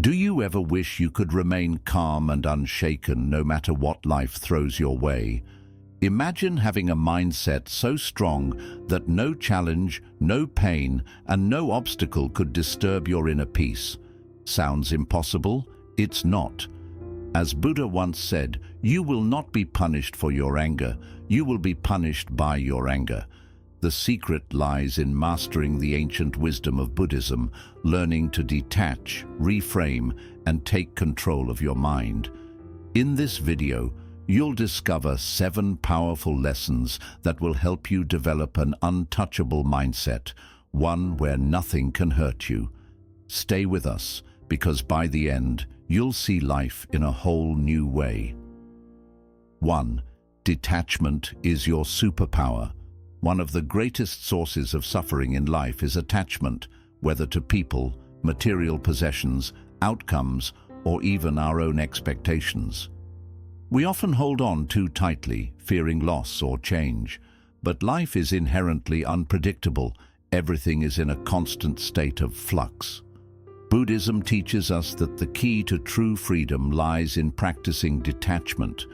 Do you ever wish you could remain calm and unshaken no matter what life throws your way? Imagine having a mindset so strong that no challenge, no pain, and no obstacle could disturb your inner peace. Sounds impossible? It's not. As Buddha once said, you will not be punished for your anger, you will be punished by your anger. The secret lies in mastering the ancient wisdom of Buddhism, learning to detach, reframe, and take control of your mind. In this video, you'll discover 7 powerful lessons that will help you develop an untouchable mindset, one where nothing can hurt you. Stay with us, because by the end, you'll see life in a whole new way. 1. Detachment is your superpower. One of the greatest sources of suffering in life is attachment, whether to people, material possessions, outcomes, or even our own expectations. We often hold on too tightly, fearing loss or change. But life is inherently unpredictable. Everything is in a constant state of flux. Buddhism teaches us that the key to true freedom lies in practicing detachment,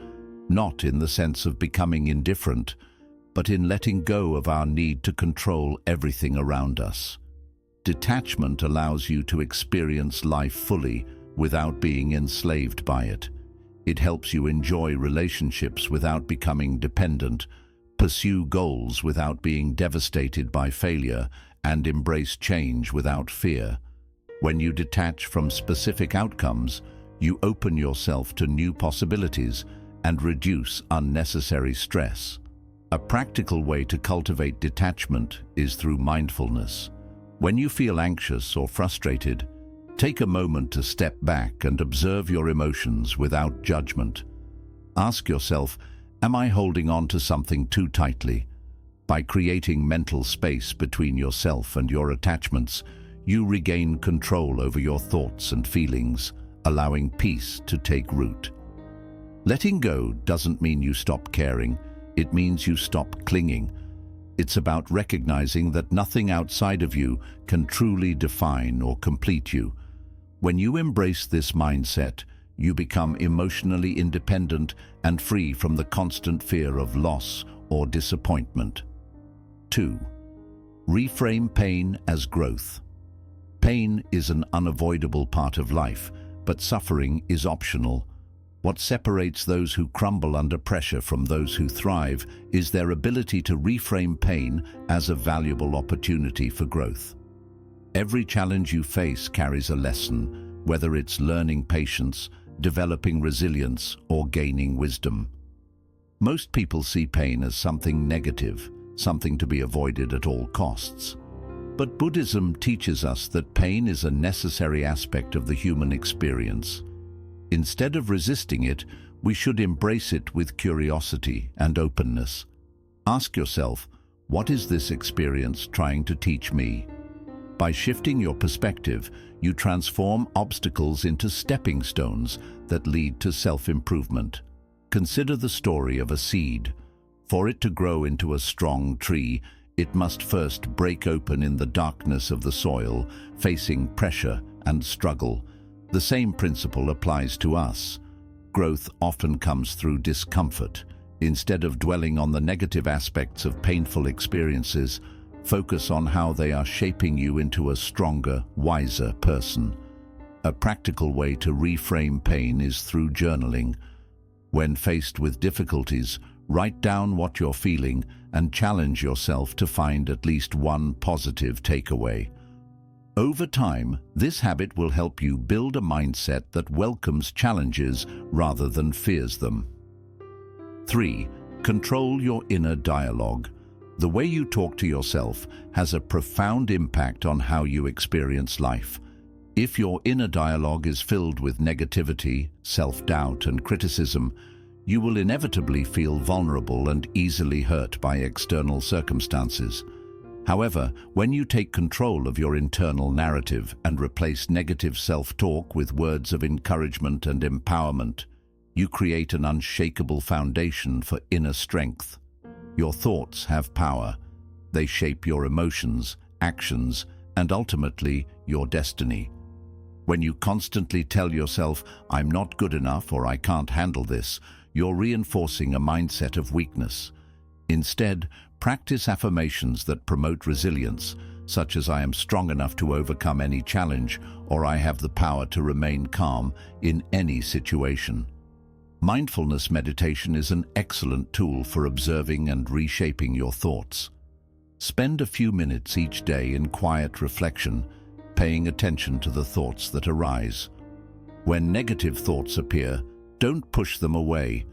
not in the sense of becoming indifferent, but in letting go of our need to control everything around us. Detachment allows you to experience life fully without being enslaved by it. It helps you enjoy relationships without becoming dependent, pursue goals without being devastated by failure, and embrace change without fear. When you detach from specific outcomes, you open yourself to new possibilities and reduce unnecessary stress. A practical way to cultivate detachment is through mindfulness. When you feel anxious or frustrated, take a moment to step back and observe your emotions without judgment. Ask yourself, am I holding on to something too tightly? By creating mental space between yourself and your attachments, you regain control over your thoughts and feelings, allowing peace to take root. Letting go doesn't mean you stop caring. It means you stop clinging. It's about recognizing that nothing outside of you can truly define or complete you. When you embrace this mindset, you become emotionally independent and free from the constant fear of loss or disappointment. 2. Reframe pain as growth. Pain is an unavoidable part of life, but suffering is optional. What separates those who crumble under pressure from those who thrive is their ability to reframe pain as a valuable opportunity for growth. Every challenge you face carries a lesson, whether it's learning patience, developing resilience, or gaining wisdom. Most people see pain as something negative, something to be avoided at all costs. But Buddhism teaches us that pain is a necessary aspect of the human experience. Instead of resisting it, we should embrace it with curiosity and openness. Ask yourself, what is this experience trying to teach me? By shifting your perspective, you transform obstacles into stepping stones that lead to self-improvement. Consider the story of a seed. For it to grow into a strong tree, it must first break open in the darkness of the soil, facing pressure and struggle. The same principle applies to us. Growth often comes through discomfort. Instead of dwelling on the negative aspects of painful experiences, focus on how they are shaping you into a stronger, wiser person. A practical way to reframe pain is through journaling. When faced with difficulties, write down what you're feeling and challenge yourself to find at least one positive takeaway. Over time, this habit will help you build a mindset that welcomes challenges rather than fears them. 3. Control your inner dialogue. The way you talk to yourself has a profound impact on how you experience life. If your inner dialogue is filled with negativity, self-doubt, and criticism, you will inevitably feel vulnerable and easily hurt by external circumstances. However, when you take control of your internal narrative and replace negative self-talk with words of encouragement and empowerment, you create an unshakable foundation for inner strength. Your thoughts have power. They shape your emotions, actions, and ultimately your destiny. When you constantly tell yourself, "I'm not good enough" or "I can't handle this," you're reinforcing a mindset of weakness. Instead, practice affirmations that promote resilience, such as "I am strong enough to overcome any challenge" or "I have the power to remain calm in any situation." Mindfulness meditation is an excellent tool for observing and reshaping your thoughts. Spend a few minutes each day in quiet reflection, paying attention to the thoughts that arise. When negative thoughts appear, don't push them away.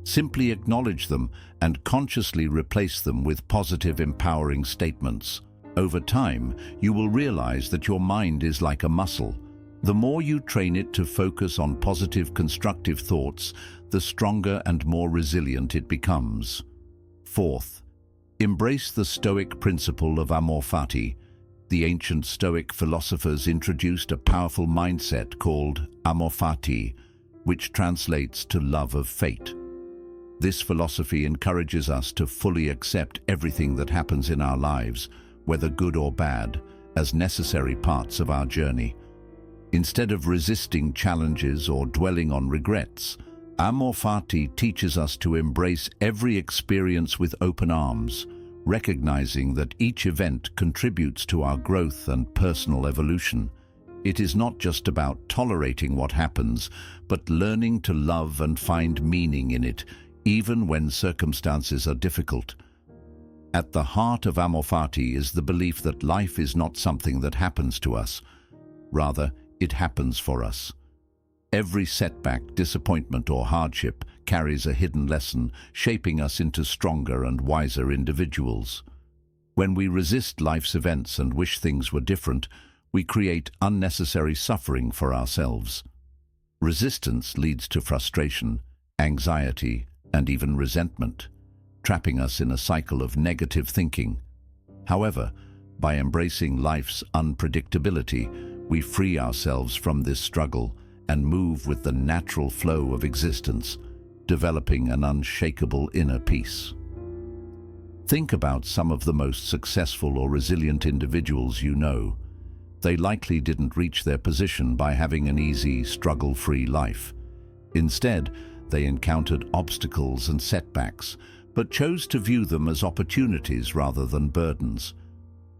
Simply acknowledge them and consciously replace them with positive, empowering statements. Over time, you will realize that your mind is like a muscle. The more you train it to focus on positive, constructive thoughts, the stronger and more resilient it becomes. Fourth, embrace the Stoic principle of amor fati. The ancient Stoic philosophers introduced a powerful mindset called amor fati, which translates to love of fate. This philosophy encourages us to fully accept everything that happens in our lives, whether good or bad, as necessary parts of our journey. Instead of resisting challenges or dwelling on regrets, amor fati teaches us to embrace every experience with open arms, recognizing that each event contributes to our growth and personal evolution. It is not just about tolerating what happens, but learning to love and find meaning in it, even when circumstances are difficult. At the heart of amor fati is the belief that life is not something that happens to us. Rather, it happens for us. Every setback, disappointment, or hardship carries a hidden lesson, shaping us into stronger and wiser individuals. When we resist life's events and wish things were different, we create unnecessary suffering for ourselves. Resistance leads to frustration, anxiety, and even resentment, trapping us in a cycle of negative thinking. However, by embracing life's unpredictability, we free ourselves from this struggle and move with the natural flow of existence, developing an unshakable inner peace. Think about some of the most successful or resilient individuals you know. They likely didn't reach their position by having an easy, struggle-free life. Instead, they encountered obstacles and setbacks, but chose to view them as opportunities rather than burdens.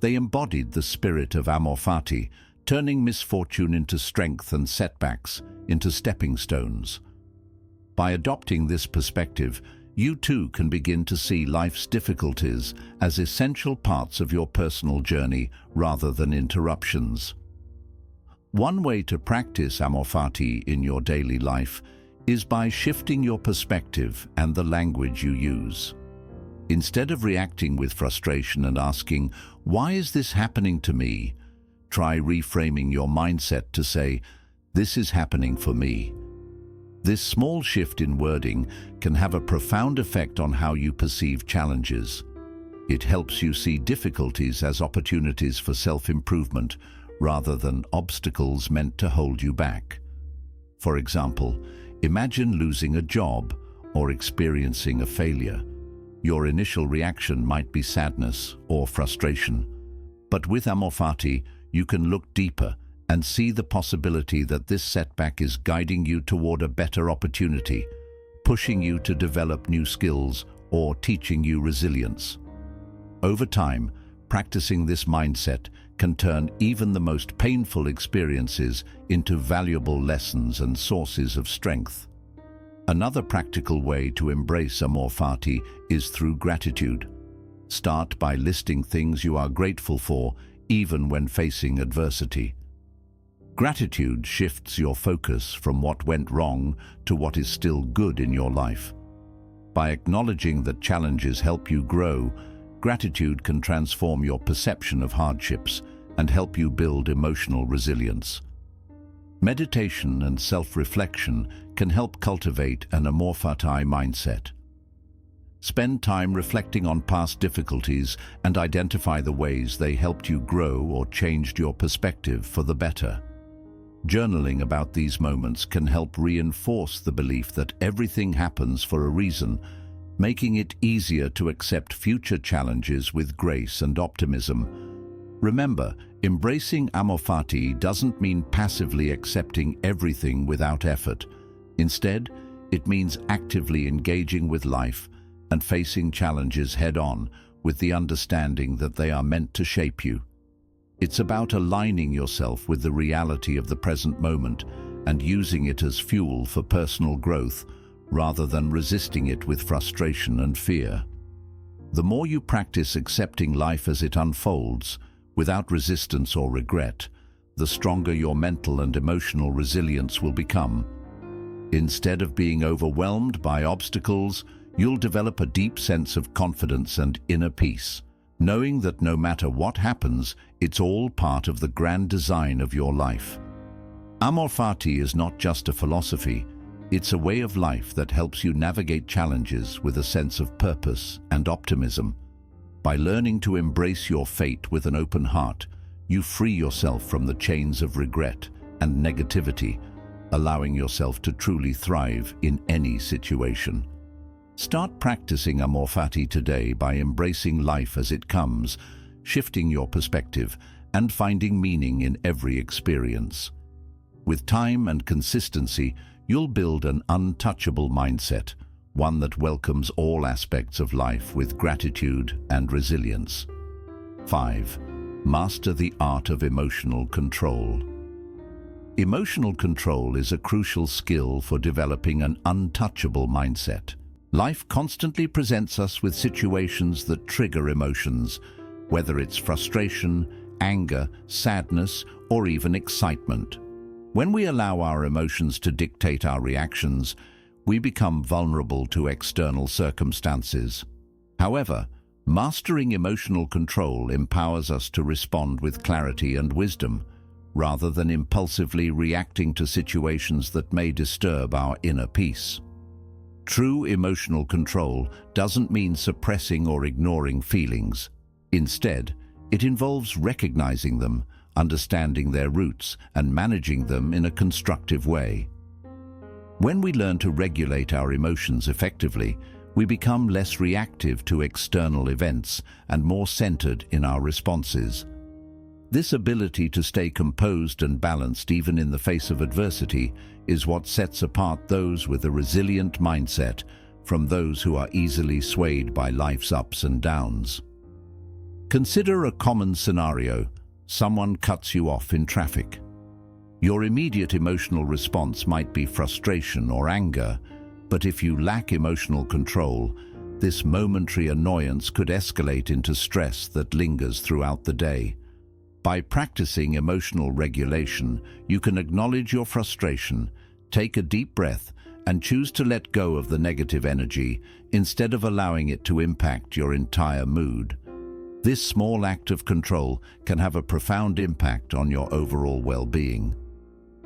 They embodied the spirit of amor fati, turning misfortune into strength and setbacks into stepping stones. By adopting this perspective, you too can begin to see life's difficulties as essential parts of your personal journey rather than interruptions. One way to practice amor fati in your daily life is by shifting your perspective and the language you use. Instead of reacting with frustration and asking, "Why is this happening to me?" try reframing your mindset to say, "This is happening for me." This small shift in wording can have a profound effect on how you perceive challenges. It helps you see difficulties as opportunities for self-improvement rather than obstacles meant to hold you back. For example, imagine losing a job or experiencing a failure. Your initial reaction might be sadness or frustration. But with amor fati, you can look deeper and see the possibility that this setback is guiding you toward a better opportunity, pushing you to develop new skills or teaching you resilience. Over time, practicing this mindset can turn even the most painful experiences into valuable lessons and sources of strength. Another practical way to embrace amor fati is through gratitude. Start by listing things you are grateful for, even when facing adversity. Gratitude shifts your focus from what went wrong to what is still good in your life. By acknowledging that challenges help you grow, gratitude can transform your perception of hardships and help you build emotional resilience. Meditation and self-reflection can help cultivate an amor fati mindset. Spend time reflecting on past difficulties and identify the ways they helped you grow or changed your perspective for the better. Journaling about these moments can help reinforce the belief that everything happens for a reason, making it easier to accept future challenges with grace and optimism. Remember, Embracing amor fati doesn't mean passively accepting everything without effort. Instead, it means actively engaging with life and facing challenges head-on with the understanding that they are meant to shape you. It's about aligning yourself with the reality of the present moment and using it as fuel for personal growth rather than resisting it with frustration and fear. The more you practice accepting life as it unfolds, without resistance or regret, the stronger your mental and emotional resilience will become. Instead of being overwhelmed by obstacles, you'll develop a deep sense of confidence and inner peace, knowing that no matter what happens, it's all part of the grand design of your life. Amor fati is not just a philosophy, it's a way of life that helps you navigate challenges with a sense of purpose and optimism. By learning to embrace your fate with an open heart, you free yourself from the chains of regret and negativity, allowing yourself to truly thrive in any situation. Start practicing amor fati today by embracing life as it comes, shifting your perspective, and finding meaning in every experience. With time and consistency, you'll build an untouchable mindset, one that welcomes all aspects of life with gratitude and resilience. 5. Master the art of emotional control. Emotional control is a crucial skill for developing an untouchable mindset. Life constantly presents us with situations that trigger emotions, whether it's frustration, anger, sadness, or even excitement. When we allow our emotions to dictate our reactions, we become vulnerable to external circumstances. However, mastering emotional control empowers us to respond with clarity and wisdom, rather than impulsively reacting to situations that may disturb our inner peace. True emotional control doesn't mean suppressing or ignoring feelings. Instead, it involves recognizing them, understanding their roots, and managing them in a constructive way. When we learn to regulate our emotions effectively, we become less reactive to external events and more centered in our responses. This ability to stay composed and balanced even in the face of adversity is what sets apart those with a resilient mindset from those who are easily swayed by life's ups and downs. Consider a common scenario. Someone cuts you off in traffic. Your immediate emotional response might be frustration or anger, but if you lack emotional control, this momentary annoyance could escalate into stress that lingers throughout the day. By practicing emotional regulation, you can acknowledge your frustration, take a deep breath, and choose to let go of the negative energy instead of allowing it to impact your entire mood. This small act of control can have a profound impact on your overall well-being.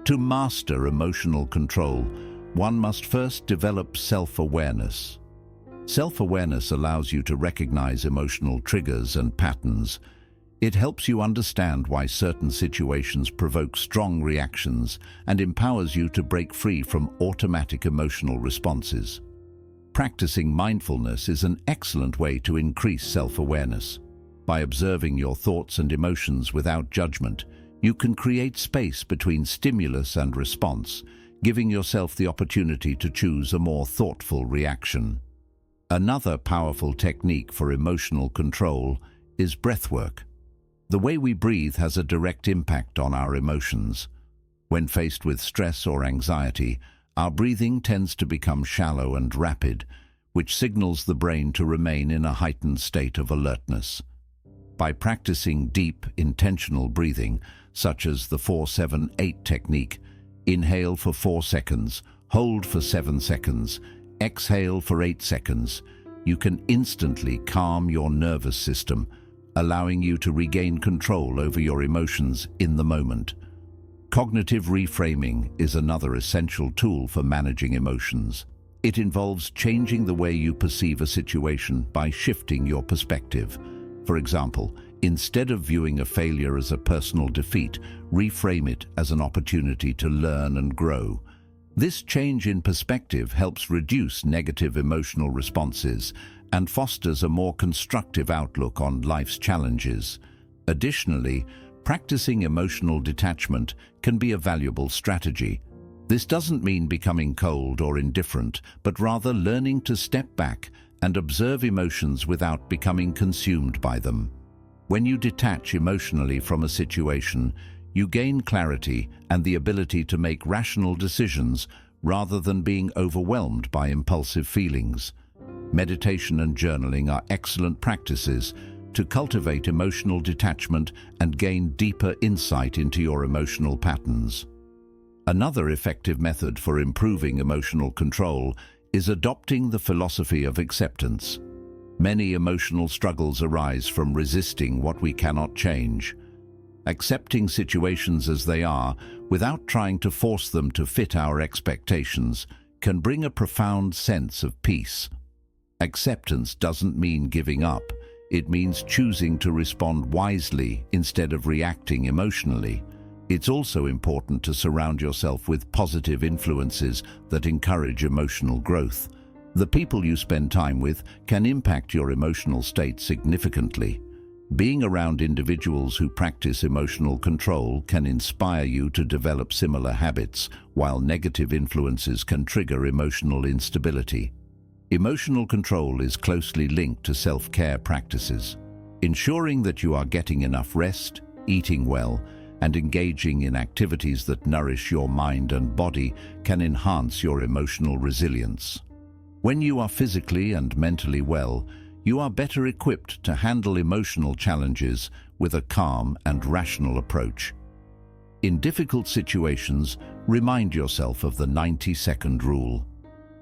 To master emotional control, one must first develop self-awareness. Self-awareness allows you to recognize emotional triggers and patterns. It helps you understand why certain situations provoke strong reactions and empowers you to break free from automatic emotional responses. Practicing mindfulness is an excellent way to increase self-awareness. By observing your thoughts and emotions without judgment, you can create space between stimulus and response, giving yourself the opportunity to choose a more thoughtful reaction. Another powerful technique for emotional control is breathwork. The way we breathe has a direct impact on our emotions. When faced with stress or anxiety, our breathing tends to become shallow and rapid, which signals the brain to remain in a heightened state of alertness. By practicing deep, intentional breathing, such as the 4-7-8 technique, inhale for 4 seconds, hold for 7 seconds, exhale for 8 seconds, you can instantly calm your nervous system, allowing you to regain control over your emotions in the moment. Cognitive reframing is another essential tool for managing emotions. It involves changing the way you perceive a situation by shifting your perspective. For example, instead of viewing a failure as a personal defeat, reframe it as an opportunity to learn and grow. This change in perspective helps reduce negative emotional responses and fosters a more constructive outlook on life's challenges. Additionally, Practicing emotional detachment can be a valuable strategy. This doesn't mean becoming cold or indifferent, but rather learning to step back and observe emotions without becoming consumed by them. When you detach emotionally from a situation, you gain clarity and the ability to make rational decisions rather than being overwhelmed by impulsive feelings. Meditation and journaling are excellent practices to cultivate emotional detachment and gain deeper insight into your emotional patterns. Another effective method for improving emotional control is adopting the philosophy of acceptance. Many emotional struggles arise from resisting what we cannot change. Accepting situations as they are, without trying to force them to fit our expectations, can bring a profound sense of peace. Acceptance doesn't mean giving up. It means choosing to respond wisely instead of reacting emotionally. It's also important to surround yourself with positive influences that encourage emotional growth. The people you spend time with can impact your emotional state significantly. Being around individuals who practice emotional control can inspire you to develop similar habits, while negative influences can trigger emotional instability. Emotional control is closely linked to self-care practices. Ensuring that you are getting enough rest, eating well, and engaging in activities that nourish your mind and body can enhance your emotional resilience. When you are physically and mentally well, you are better equipped to handle emotional challenges with a calm and rational approach. In difficult situations, remind yourself of the 90-second rule.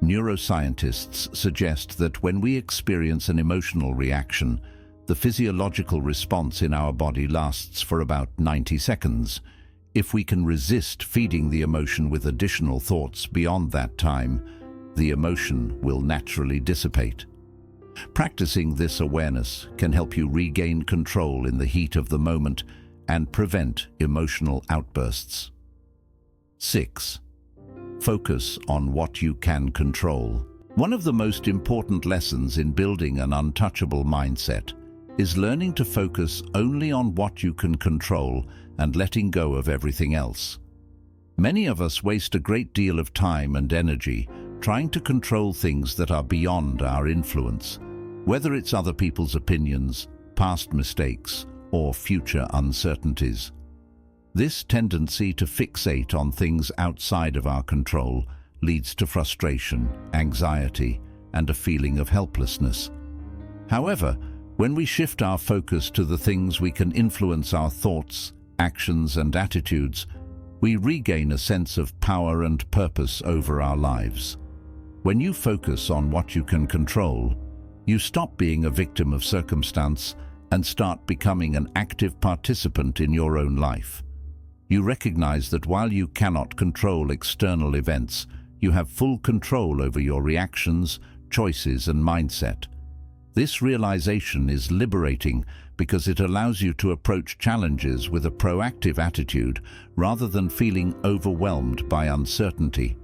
Neuroscientists suggest that when we experience an emotional reaction, the physiological response in our body lasts for about 90 seconds. If we can resist feeding the emotion with additional thoughts beyond that time, the emotion will naturally dissipate. Practicing this awareness can help you regain control in the heat of the moment and prevent emotional outbursts. 6. Focus on what you can control. One of the most important lessons in building an untouchable mindset is learning to focus only on what you can control and letting go of everything else. Many of us waste a great deal of time and energy trying to control things that are beyond our influence, whether it's other people's opinions, past mistakes, or future uncertainties. This tendency to fixate on things outside of our control leads to frustration, anxiety, and a feeling of helplessness. However, when we shift our focus to the things we can influence, our thoughts, actions, and attitudes, we regain a sense of power and purpose over our lives. When you focus on what you can control, you stop being a victim of circumstance and start becoming an active participant in your own life. You recognize that while you cannot control external events, you have full control over your reactions, choices, and mindset. This realization is liberating because it allows you to approach challenges with a proactive attitude rather than feeling overwhelmed by uncertainty.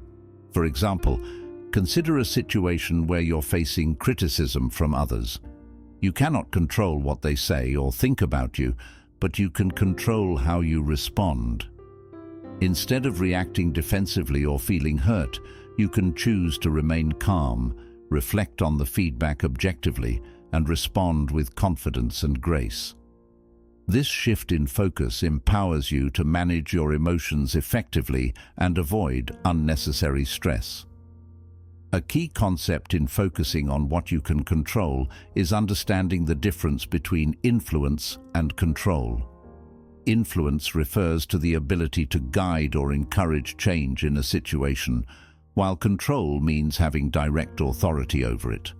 For example, consider a situation where you're facing criticism from others. You cannot control what they say or think about you, but you can control how you respond. Instead of reacting defensively or feeling hurt, you can choose to remain calm, reflect on the feedback objectively, and respond with confidence and grace. This shift in focus empowers you to manage your emotions effectively and avoid unnecessary stress. A key concept in focusing on what you can control is understanding the difference between influence and control. Influence refers to the ability to guide or encourage change in a situation, while control means having direct authority over it.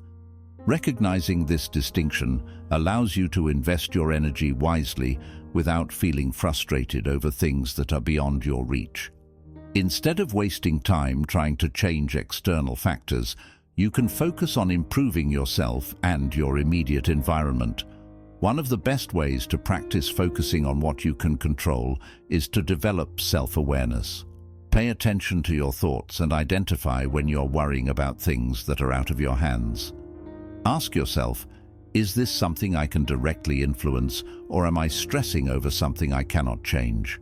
Recognizing this distinction allows you to invest your energy wisely without feeling frustrated over things that are beyond your reach. Instead of wasting time trying to change external factors, you can focus on improving yourself and your immediate environment. One of the best ways to practice focusing on what you can control is to develop self-awareness. Pay attention to your thoughts and identify when you're worrying about things that are out of your hands. Ask yourself, Is this something I can directly influence, or am I stressing over something I cannot change?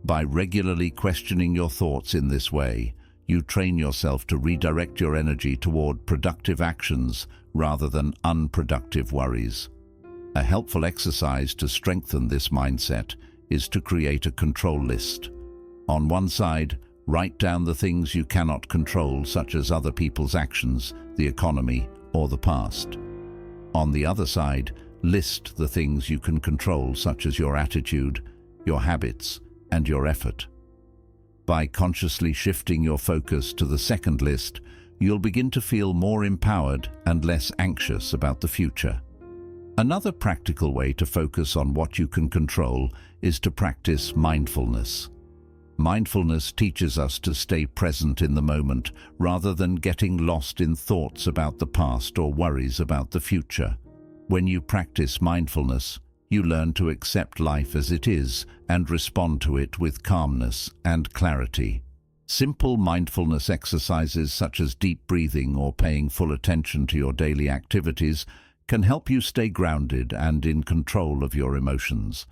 By regularly questioning your thoughts in this way, you train yourself to redirect your energy toward productive actions rather than unproductive worries. A helpful exercise to strengthen this mindset is to create a control list. On one side, write down the things you cannot control, such as other people's actions, the economy, or the past. On the other side, list the things you can control, such as your attitude, your habits, and your effort. By consciously shifting your focus to the second list, you'll begin to feel more empowered and less anxious about the future. Another practical way to focus on what you can control is to practice mindfulness. Mindfulness teaches us to stay present in the moment rather than getting lost in thoughts about the past or worries about the future. When you practice mindfulness, you learn to accept life as it is and respond to it with calmness and clarity. Simple mindfulness exercises such as deep breathing or paying full attention to your daily activities can help you stay grounded and in control of your emotions.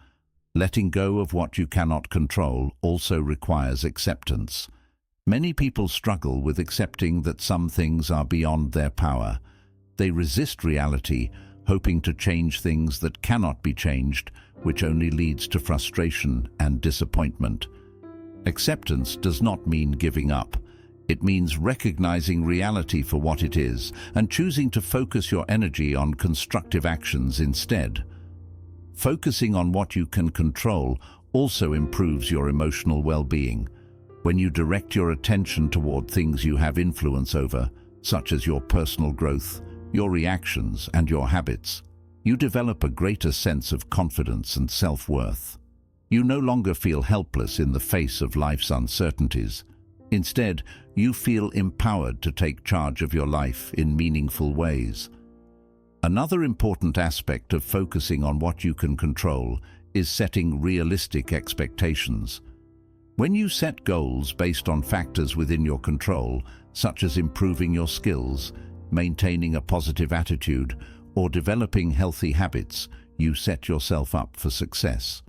Letting go of what you cannot control also requires acceptance. Many people struggle with accepting that some things are beyond their power. They resist reality, hoping to change things that cannot be changed, which only leads to frustration and disappointment. Acceptance does not mean giving up. It means recognizing reality for what it is and choosing to focus your energy on constructive actions instead. Focusing on what you can control also improves your emotional well-being. When you direct your attention toward things you have influence over, such as your personal growth, your reactions, and your habits, you develop a greater sense of confidence and self-worth. You no longer feel helpless in the face of life's uncertainties. Instead, you feel empowered to take charge of your life in meaningful ways. Another important aspect of focusing on what you can control is setting realistic expectations. When you set goals based on factors within your control, such as improving your skills, maintaining a positive attitude, or developing healthy habits, you set yourself up for success.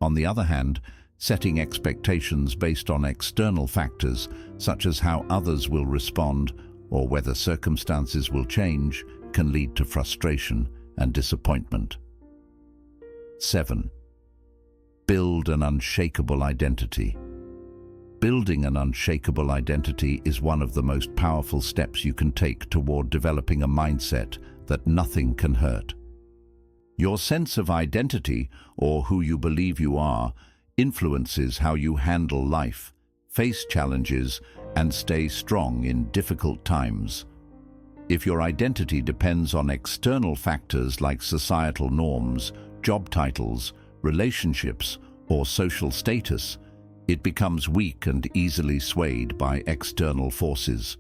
On the other hand, setting expectations based on external factors, such as how others will respond or whether circumstances will change, can lead to frustration and disappointment. 7. Build an unshakable identity. Building an unshakable identity is one of the most powerful steps you can take toward developing a mindset that nothing can hurt. Your sense of identity, or who you believe you are, influences how you handle life, face challenges, and stay strong in difficult times. If your identity depends on external factors like societal norms, job titles, relationships, or social status, it becomes weak and easily swayed by external forces.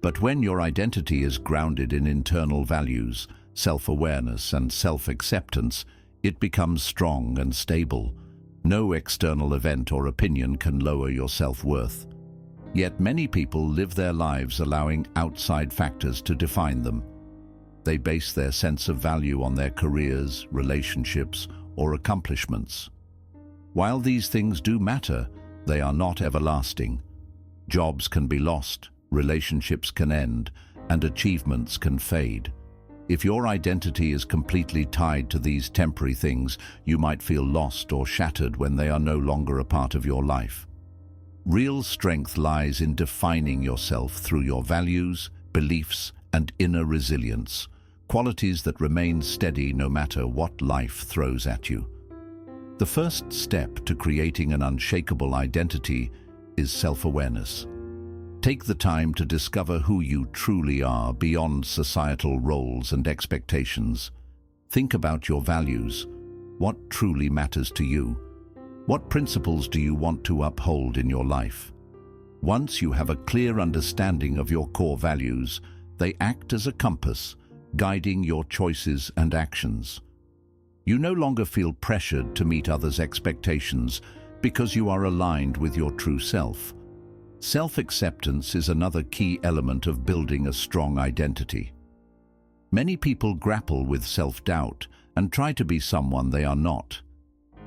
But when your identity is grounded in internal values, self-awareness, and self-acceptance, it becomes strong and stable. No external event or opinion can lower your self-worth. Yet many people live their lives allowing outside factors to define them. They base their sense of value on their careers, relationships, or accomplishments. While these things do matter, they are not everlasting. Jobs can be lost, relationships can end, and achievements can fade. If your identity is completely tied to these temporary things, you might feel lost or shattered when they are no longer a part of your life. Real strength lies in defining yourself through your values, beliefs, and inner resilience, qualities that remain steady no matter what life throws at you. The first step to creating an unshakable identity is self-awareness. Take the time to discover who you truly are beyond societal roles and expectations. Think about your values. What truly matters to you? What principles do you want to uphold in your life? Once you have a clear understanding of your core values, they act as a compass, guiding your choices and actions. You no longer feel pressured to meet others' expectations because you are aligned with your true self. Self-acceptance is another key element of building a strong identity. Many people grapple with self-doubt and try to be someone they are not.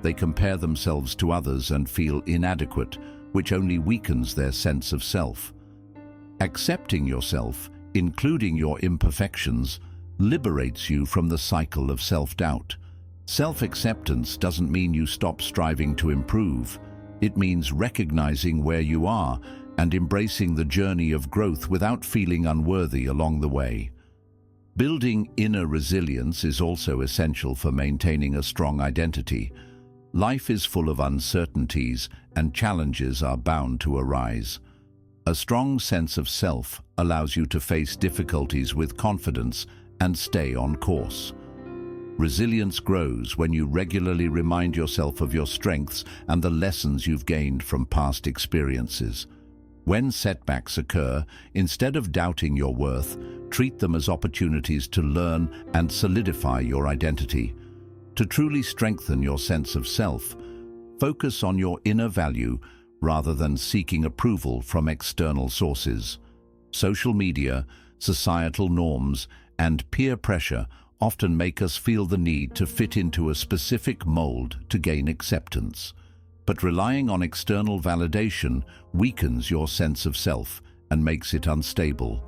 They compare themselves to others and feel inadequate, which only weakens their sense of self. Accepting yourself, including your imperfections, liberates you from the cycle of self-doubt. Self-acceptance doesn't mean you stop striving to improve. It means recognizing where you are and embracing the journey of growth without feeling unworthy along the way. Building inner resilience is also essential for maintaining a strong identity. Life is full of uncertainties, and challenges are bound to arise. A strong sense of self allows you to face difficulties with confidence and stay on course. Resilience grows when you regularly remind yourself of your strengths and the lessons you've gained from past experiences. When setbacks occur, instead of doubting your worth, treat them as opportunities to learn and solidify your identity. To truly strengthen your sense of self, focus on your inner value rather than seeking approval from external sources. Social media, societal norms, and peer pressure often make us feel the need to fit into a specific mold to gain acceptance. But relying on external validation weakens your sense of self and makes it unstable.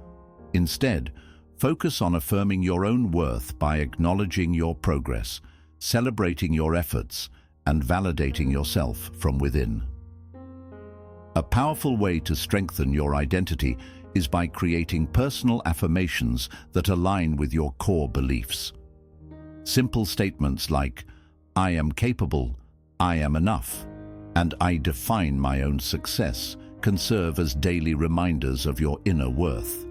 Instead, focus on affirming your own worth by acknowledging your progress, celebrating your efforts, and validating yourself from within. A powerful way to strengthen your identity is by creating personal affirmations that align with your core beliefs. Simple statements like, "I am capable," "I am enough," and "I define my own success" can serve as daily reminders of your inner worth.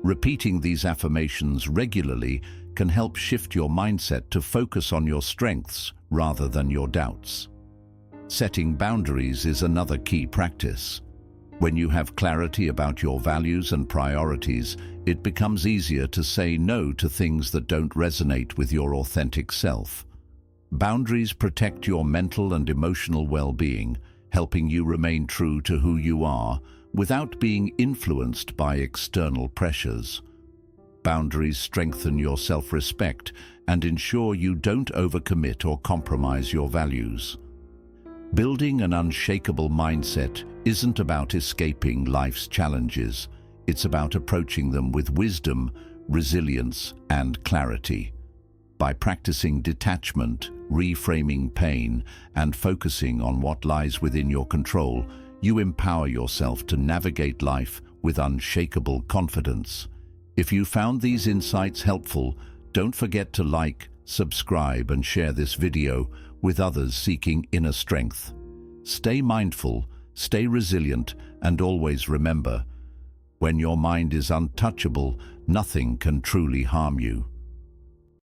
Repeating these affirmations regularly can help shift your mindset to focus on your strengths rather than your doubts. Setting boundaries is another key practice. When you have clarity about your values and priorities, it becomes easier to say no to things that don't resonate with your authentic self. Boundaries protect your mental and emotional well-being, helping you remain true to who you are without being influenced by external pressures. Boundaries strengthen your self-respect and ensure you don't overcommit or compromise your values. Building an unshakable mindset isn't about escaping life's challenges. It's about approaching them with wisdom, resilience, and clarity. By practicing detachment, reframing pain, and focusing on what lies within your control, you empower yourself to navigate life with unshakable confidence. If you found these insights helpful, don't forget to like, subscribe, and share this video with others seeking inner strength. Stay mindful, stay resilient, and always remember, when your mind is untouchable, nothing can truly harm you.